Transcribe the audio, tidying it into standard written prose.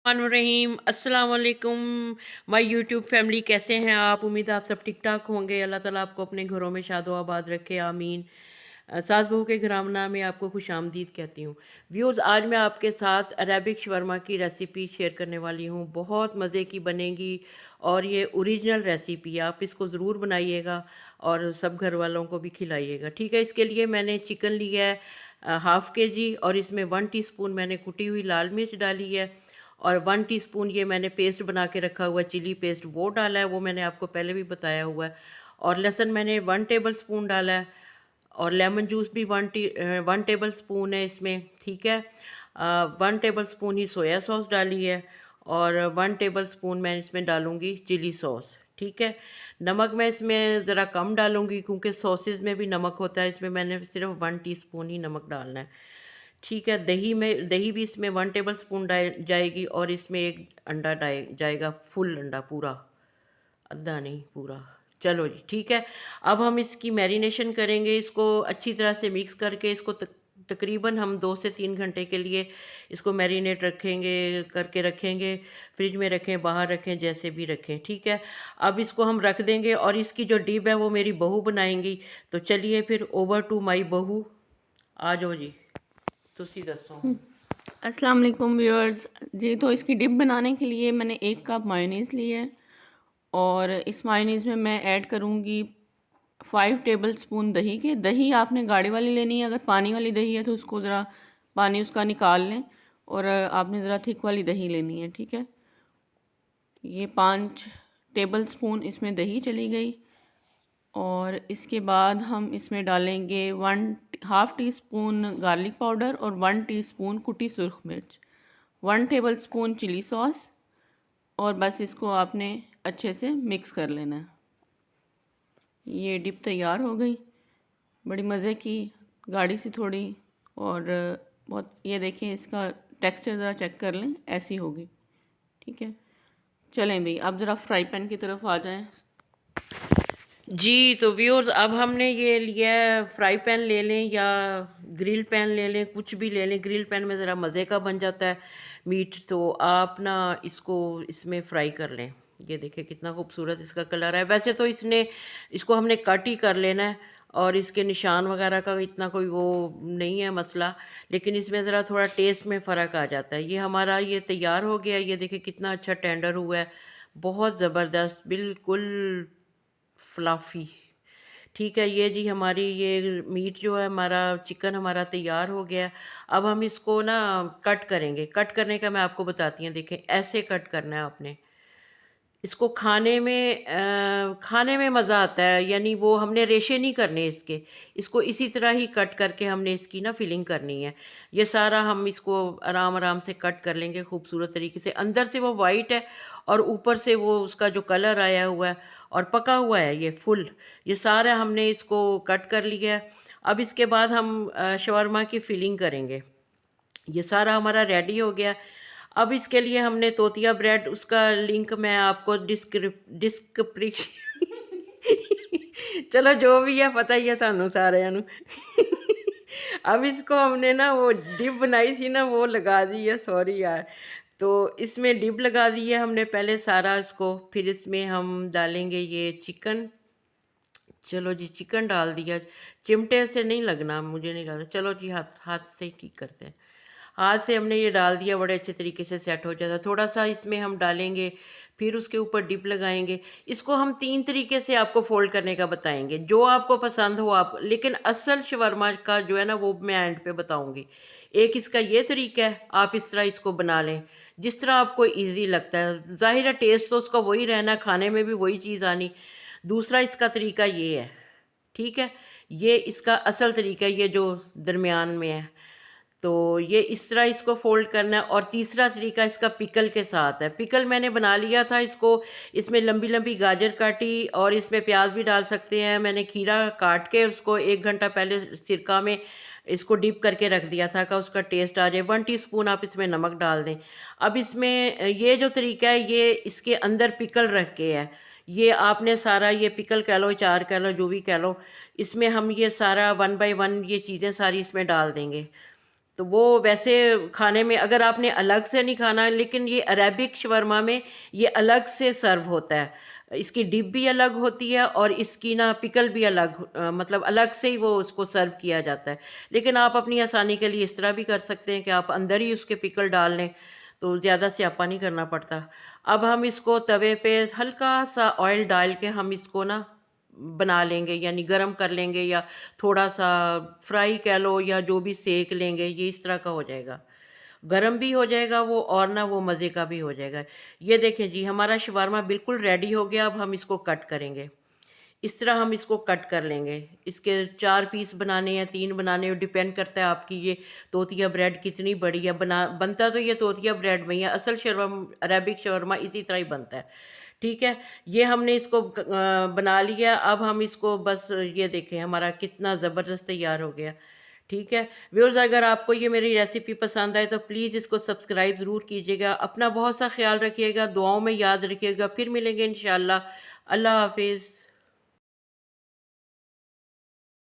रहीम अस्सलाम वालेकुम। My YouTube family, कैसे हैं आप? उम्मीद है आप सब ठीक ठाक होंगे। अल्लाह ताला आपको अपने घरों में शादो आबाद रखे, आमीन। सास बहू के घरामना में आपको खुश आमदीद कहती हूँ। व्यूज़, आज मैं आपके साथ अरेबिक शवरमा की रेसिपी शेयर करने वाली हूँ। बहुत मज़े की बनेगी और ये ओरिजिनल रेसिपी है। आप इसको ज़रूर बनाइएगा और सब घर वालों को भी खिलाइएगा, ठीक है। इसके लिए मैंने चिकन लिया है हाफ़ के जी, और इसमें 1 टीस्पून मैंने कुटी हुई लाल मिर्च डाली है, और 1 टीस्पून ये मैंने पेस्ट बना के रखा हुआ है, चिली पेस्ट, वो डाला है, वो मैंने आपको पहले भी बताया हुआ है। और लहसुन मैंने 1 टेबल स्पून डाला है, और लेमन जूस भी 1 टेबल स्पून है इसमें, ठीक है। 1 टेबल स्पून ही सोया सॉस डाली है, और 1 टेबल स्पून मैं इसमें डालूँगी चिली सॉस, ठीक है। नमक मैं इसमें ज़रा कम डालूँगी क्योंकि सॉसेज में भी नमक होता है, इसमें मैंने सिर्फ 1 टीस्पून ही नमक डालना है, ठीक है। दही भी इसमें 1 टेबल स्पून जाएगी, और इसमें एक अंडा जाएगा, फुल अंडा पूरा, आधा नहीं पूरा। चलो जी, ठीक है। अब हम इसकी मैरिनेशन करेंगे। इसको अच्छी तरह से मिक्स करके इसको तकरीबन हम 2 से 3 घंटे के लिए इसको मैरिनेट करके रखेंगे। फ्रिज में रखें, बाहर रखें, जैसे भी रखें, ठीक है। अब इसको हम रख देंगे, और इसकी जो डिप है वो मेरी बहू बनाएंगी। तो चलिए फिर, ओवर टू माई बहू। आ जाओ जी, तुसी दसो हम्म, हम। अस्सलाम वालेकुम व्यूअर्स जी। तो इसकी डिप बनाने के लिए मैंने 1 कप मायोनीज़ ली है, और इस मायोनीज़ में मैं ऐड करूँगी 5 टेबल स्पून दही के। दही आपने गाढ़ी वाली लेनी है, अगर पानी वाली दही है तो उसको ज़रा पानी उसका निकाल लें, और आपने ज़रा थिक वाली दही लेनी है, ठीक है। ये 5 टेबल स्पून इसमें दही चली गई, और इसके बाद हम इसमें डालेंगे 1/2 टीस्पून गार्लिक पाउडर और 1 टीस्पून कुटी सुरख मिर्च, 1 टेबल स्पून चिली सॉस, और बस इसको आपने अच्छे से मिक्स कर लेना है। ये डिप तैयार हो गई, बड़ी मज़े की, गाढ़ी सी थोड़ी, और बहुत, ये देखें इसका टेक्सचर ज़रा चेक कर लें, ऐसी होगी, ठीक है। चलें भाई, अब ज़रा फ्राई पैन की तरफ आ जाएं। जी, तो व्यूअर्स, अब हमने ये लिया है, फ्राई पैन ले लें या ग्रिल पैन ले लें, कुछ भी ले लें। ग्रिल पैन में ज़रा मज़े का बन जाता है मीट, तो आप ना इसको इसमें फ्राई कर लें। ये देखिए कितना खूबसूरत इसका कलर है। वैसे तो इसको हमने कट ही कर लेना है, और इसके निशान वगैरह का इतना कोई वो नहीं है मसला, लेकिन इसमें ज़रा थोड़ा टेस्ट में फ़र्क आ जाता है। ये हमारा ये तैयार हो गया। ये देखिए कितना अच्छा टेंडर हुआ है, बहुत ज़बरदस्त, बिल्कुल फ्लफ़ी, ठीक है। ये जी हमारी ये मीट जो है, हमारा चिकन हमारा तैयार हो गया है। अब हम इसको ना कट करेंगे। कट करने का मैं आपको बताती हूँ। देखें, ऐसे कट करना है आपने इसको। खाने में मज़ा आता है, यानी वो हमने रेशे नहीं करने इसके। इसको इसी तरह ही कट करके हमने इसकी ना फिलिंग करनी है। ये सारा हम इसको आराम आराम से कट कर लेंगे खूबसूरत तरीके से। अंदर से वो वाइट है, और ऊपर से वो उसका जो कलर आया हुआ है और पका हुआ है ये फुल। ये सारा हमने इसको कट कर लिया है। अब इसके बाद हम शवरमा की फिलिंग करेंगे। ये सारा हमारा रेडी हो गया। अब इसके लिए हमने तोतिया ब्रेड, उसका लिंक मैं आपको डिस्क्रिप्शन चलो जो भी है, पता ही है थानू सारिਆਂ ਨੂੰ। अब इसको हमने ना वो डिप बनाई थी ना, वो लगा दी है, सॉरी यार। तो इसमें डिप लगा दी है हमने पहले सारा इसको। फिर इसमें हम डालेंगे ये चिकन। चलो जी, चिकन डाल दिया। चिमटे से नहीं लगना, मुझे नहीं लगता। चलो जी, हाथ हाथ से ही ठीक करते हैं। हाथ से हमने ये डाल दिया, बड़े अच्छे तरीके से सेट हो जाता है। थोड़ा सा इसमें हम डालेंगे, फिर उसके ऊपर डिप लगाएंगे। इसको हम 3 तरीके से आपको फोल्ड करने का बताएंगे, जो आपको पसंद हो आप। लेकिन असल शवरमा का जो है ना, वो मैं एंड पे बताऊंगी। एक इसका ये तरीका है, आप इस तरह इसको बना लें जिस तरह आपको इजी लगता है। जाहिर है टेस्ट तो उसका वही रहना, खाने में भी वही चीज़ आनी। दूसरा इसका तरीका ये है, ठीक है। ये इसका असल तरीका है, ये जो दरमियान में है। तो ये इस तरह इसको फ़ोल्ड करना है। और तीसरा तरीका इसका पिकल के साथ है। पिकल मैंने बना लिया था इसको। इसमें लंबी लंबी गाजर काटी, और इसमें प्याज भी डाल सकते हैं। मैंने खीरा काट के उसको 1 घंटा पहले सिरका में इसको डिप करके रख दिया था कि उसका टेस्ट आ जाए। 1 टीस्पून आप इसमें नमक डाल दें। अब इसमें ये जो तरीका है, ये इसके अंदर पिकल रख के है। ये आपने सारा, ये पिकल कह लो, चार कह लो, जो भी कह लो, इसमें हम ये सारा 1 बाय 1 ये चीज़ें सारी इसमें डाल देंगे। तो वो वैसे खाने में अगर आपने अलग से नहीं खाना, लेकिन ये अरेबिक शवरमा में ये अलग से सर्व होता है, इसकी डिप भी अलग होती है और इसकी ना पिकल भी अलग, मतलब अलग से ही वो उसको सर्व किया जाता है। लेकिन आप अपनी आसानी के लिए इस तरह भी कर सकते हैं कि आप अंदर ही उसके पिकल डाल लें, तो ज़्यादा स्यापा नहीं करना पड़ता। अब हम इसको तवे पे हल्का सा ऑयल डाल के हम इसको ना बना लेंगे, यानी गरम कर लेंगे, या थोड़ा सा फ्राई कह लो, या जो भी सेक लेंगे, ये इस तरह का हो जाएगा। गरम भी हो जाएगा वो, और ना वो मज़े का भी हो जाएगा। ये देखें जी, हमारा शवारमा बिल्कुल रेडी हो गया। अब हम इसको कट करेंगे। इस तरह हम इसको कट कर लेंगे। इसके 4 पीस बनाने हैं, 3 बनाने हैं, डिपेंड करता है आपकी ये तोतिया ब्रेड कितनी बड़ी है। बनता तो ये तोतिया ब्रेड में ही है, असल अरेबिक शवरमा इसी तरह ही बनता है। ठीक है, ये हमने इसको बना लिया। अब हम इसको बस ये देखें हमारा कितना ज़बरदस्त तैयार हो गया। ठीक है व्यूअर्स, अगर आपको ये मेरी रेसिपी पसंद आए तो प्लीज़ इसको सब्सक्राइब ज़रूर कीजिएगा। अपना बहुत सा ख्याल रखिएगा, दुआओं में याद रखिएगा। फिर मिलेंगे इंशाल्लाह। अल्लाह हाफिज़।